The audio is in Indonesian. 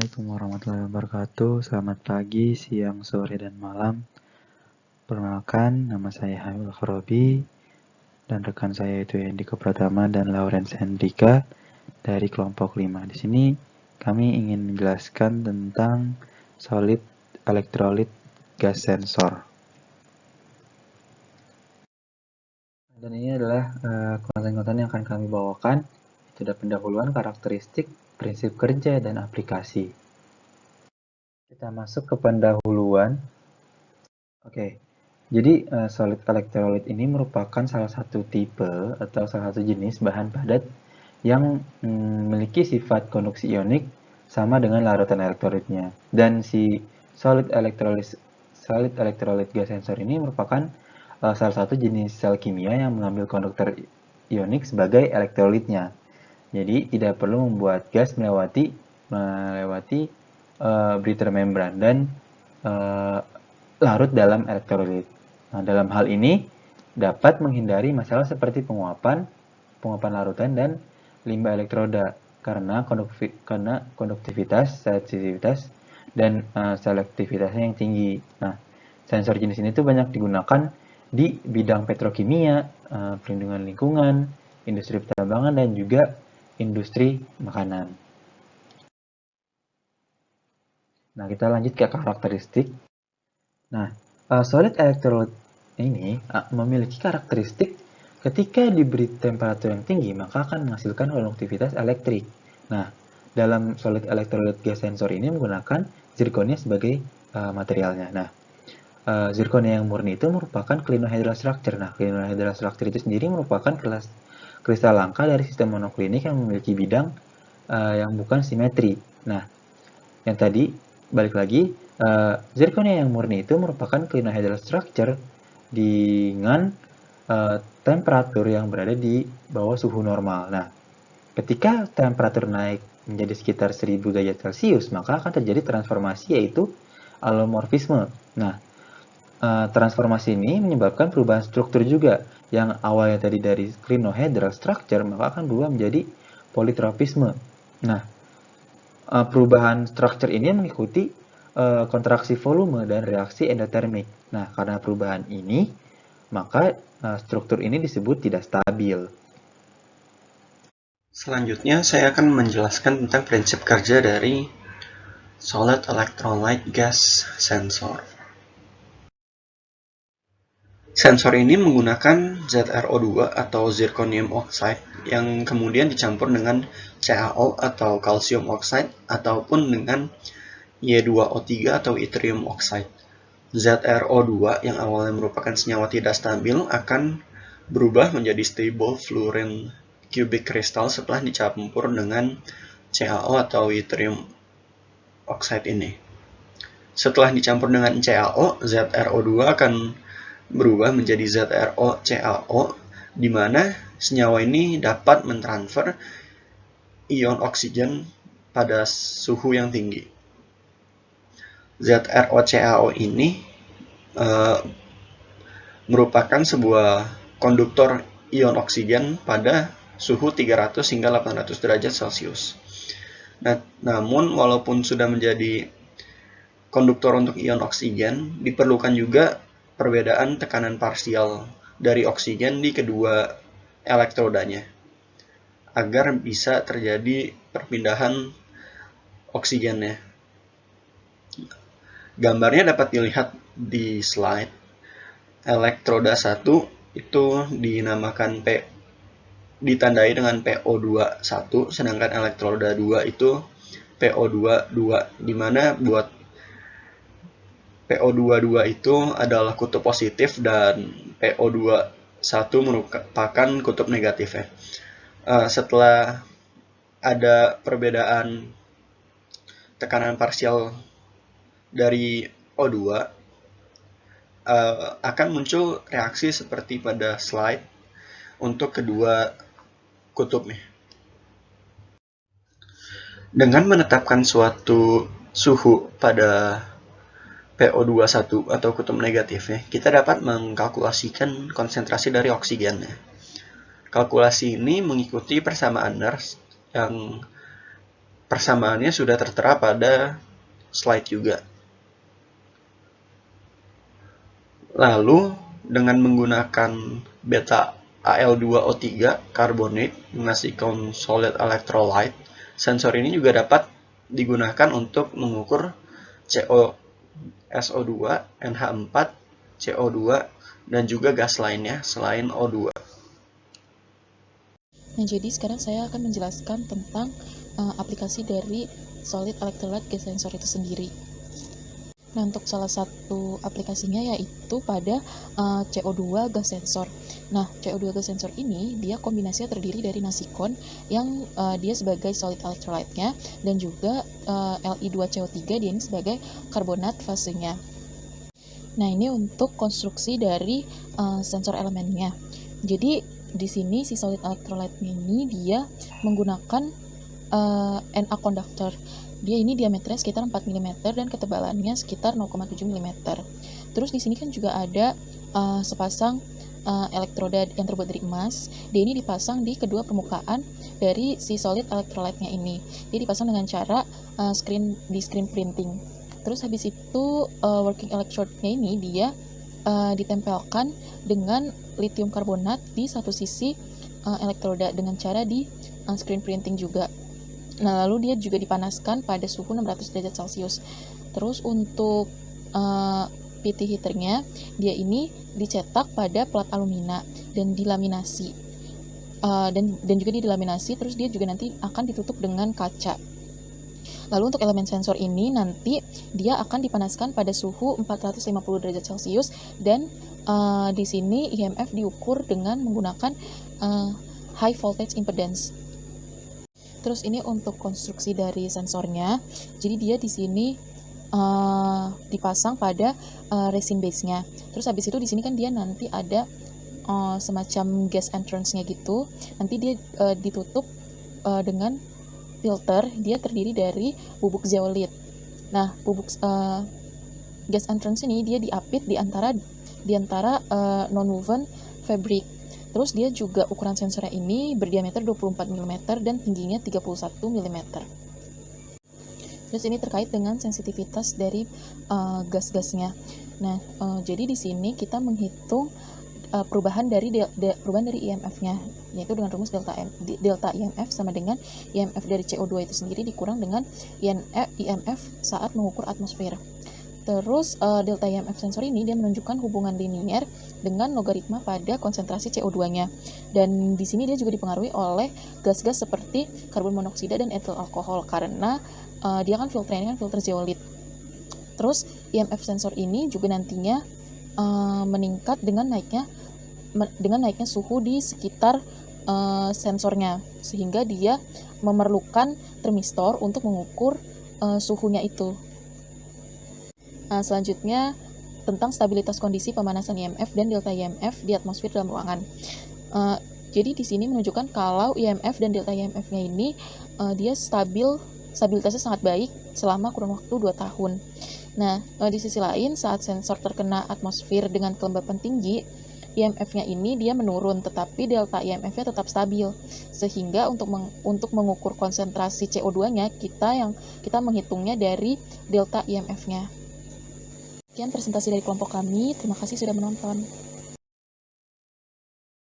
Assalamualaikum warahmatullahi wabarakatuh. Selamat pagi, siang, sore, dan malam. Perkenalkan, nama saya Hamil Khorobi dan rekan saya itu Hendiko Pratama dan Lawrence Hendrika dari kelompok 5. Di sini kami ingin menjelaskan tentang solid elektrolit gas sensor. Dan ini adalah konten-konten yang akan kami bawakan. Itu ada pendahuluan, karakteristik, prinsip kerja, dan aplikasi. Kita masuk ke pendahuluan. Oke, jadi solid elektrolit ini merupakan salah satu tipe atau salah satu jenis bahan padat yang memiliki sifat konduksi ionik sama dengan larutan elektrolitnya. Dan si solid elektrolit gas sensor ini merupakan salah satu jenis sel kimia yang mengambil konduktor ionik sebagai elektrolitnya. Jadi tidak perlu membuat gas melewati breather membran dan larut dalam elektrolit. Nah, dalam hal ini dapat menghindari masalah seperti penguapan larutan dan limbah elektroda karena konduktivitas, sensitivitas, dan selektivitasnya yang tinggi. Nah, sensor jenis ini tuh banyak digunakan di bidang petrokimia, perlindungan lingkungan, industri pertambangan, dan juga industri makanan. Nah, kita lanjut ke karakteristik. Nah, solid elektrolit ini memiliki karakteristik ketika diberi temperatur yang tinggi, maka akan menghasilkan konduktivitas elektrik. Nah, dalam solid elektrolit gas sensor ini menggunakan zirconia sebagai materialnya. Nah, zirconia yang murni itu merupakan clinohedral structure. Nah, clinohedral structure itu sendiri merupakan kristal langka dari sistem monoklinik yang memiliki bidang yang bukan simetri. Nah, yang tadi balik lagi, zirconia yang murni itu merupakan clinohedral structure dengan temperatur yang berada di bawah suhu normal. Nah, ketika temperatur naik menjadi sekitar 1000 derajat Celcius, maka akan terjadi transformasi yaitu alomorfisme. Nah, transformasi ini menyebabkan perubahan struktur juga yang awalnya tadi dari clinohedral structure maka akan berubah menjadi politropisme. Nah, perubahan struktur ini mengikuti kontraksi volume dan reaksi endotermik. Nah, karena perubahan ini, maka struktur ini disebut tidak stabil. Selanjutnya, saya akan menjelaskan tentang prinsip kerja dari solid electrolyte gas sensor. Sensor ini menggunakan ZrO2 atau zirconium oxide yang kemudian dicampur dengan CaO atau calcium oxide ataupun dengan Y2O3 atau yttrium oxide. ZrO2 yang awalnya merupakan senyawa tidak stabil akan berubah menjadi stable fluorine cubic crystal setelah dicampur dengan CaO atau yttrium oxide ini. Setelah dicampur dengan CaO, ZrO2 akan berubah menjadi ZrOCaO, di mana senyawa ini dapat mentransfer ion oksigen pada suhu yang tinggi. ZrOCaO ini merupakan sebuah konduktor ion oksigen pada suhu 300 hingga 800 derajat Celcius. Nah, namun walaupun sudah menjadi konduktor untuk ion oksigen, diperlukan juga perbedaan tekanan parsial dari oksigen di kedua elektrodanya agar bisa terjadi perpindahan oksigennya. Gambarnya dapat dilihat di slide. Elektroda 1 itu ditandai dengan PO21, sedangkan elektroda 2 itu PO22, di mana buat PO22 itu adalah kutub positif dan PO21 merupakan kutub negatifnya. Setelah ada perbedaan tekanan parsial dari O2, akan muncul reaksi seperti pada slide untuk kedua kutubnya. Dengan menetapkan suatu suhu pada PO21 atau kutub negatifnya, kita dapat mengkalkulasikan konsentrasi dari oksigennya. Kalkulasi ini mengikuti persamaan Nernst yang persamaannya sudah tertera pada slide juga. Lalu dengan menggunakan beta Al2O3 carbonate menghasilkan solid electrolyte, sensor ini juga dapat digunakan untuk mengukur SO2, NH4, CO2, dan juga gas lainnya selain O2. Nah, jadi sekarang saya akan menjelaskan tentang aplikasi dari solid electrolyte gas sensor itu sendiri. Nah, untuk salah satu aplikasinya yaitu pada CO2 gas sensor. Nah, CO2 gas sensor ini dia kombinasinya terdiri dari nasikon yang dia sebagai solid electrolyte-nya dan juga Li2CO3 dia ini sebagai karbonat fasenya. Nah, ini untuk konstruksi dari sensor elemennya. Jadi di sini si solid electrolyte ini dia menggunakan Na conductor. Dia ini diameternya sekitar 4 mm dan ketebalannya sekitar 0,7 mm. Terus di sini kan juga ada sepasang elektroda yang terbuat dari emas. Dia ini dipasang di kedua permukaan dari si solid electrolyte-nya ini. Dia dipasang dengan cara screen printing. Terus habis itu working electrode-nya ini dia ditempelkan dengan lithium karbonat di satu sisi elektroda dengan cara di screen printing juga. Nah, lalu dia juga dipanaskan pada suhu 600 derajat Celcius. Terus untuk PT heaternya, dia ini dicetak pada plat alumina dan dilaminasi. Dan juga dilaminasi, terus dia juga nanti akan ditutup dengan kaca. Lalu untuk elemen sensor ini nanti dia akan dipanaskan pada suhu 450 derajat Celcius dan di sini IMF diukur dengan menggunakan high voltage impedance. Terus ini untuk konstruksi dari sensornya. Jadi dia di sini dipasang pada resin base-nya. Terus habis itu di sini kan dia nanti ada semacam gas entrance-nya gitu. Nanti dia ditutup dengan filter. Dia terdiri dari bubuk zeolit. Nah, bubuk gas entrance ini dia diapit di antara non-woven fabric. Terus dia juga ukuran sensornya ini berdiameter 24 mm dan tingginya 31 mm. Terus ini terkait dengan sensitivitas dari gas-gasnya. Nah, jadi di sini kita menghitung perubahan dari IMF-nya, yaitu dengan rumus delta IMF sama dengan IMF dari CO2 itu sendiri dikurang dengan IMF saat mengukur atmosfer. Terus delta IMF sensor ini dia menunjukkan hubungan linier dengan logaritma pada konsentrasi CO2-nya. Dan di sini dia juga dipengaruhi oleh gas-gas seperti karbon monoksida dan etil alkohol karena dia kan filternya kan filter zeolit. Terus IMF sensor ini juga nantinya meningkat dengan naiknya suhu di sekitar sensornya, sehingga dia memerlukan termistor untuk mengukur suhunya itu. Selanjutnya tentang stabilitas kondisi pemanasan IMF dan delta IMF di atmosfer dalam ruangan. Jadi di sini menunjukkan kalau IMF dan delta IMF-nya ini dia stabilitasnya sangat baik selama kurun waktu 2 tahun. Nah, di sisi lain saat sensor terkena atmosfer dengan kelembapan tinggi, IMF-nya ini dia menurun, tetapi delta IMF-nya tetap stabil. Sehingga untuk mengukur konsentrasi CO2-nya kita menghitungnya dari delta IMF-nya. Sekian presentasi dari kelompok kami. Terima kasih sudah menonton.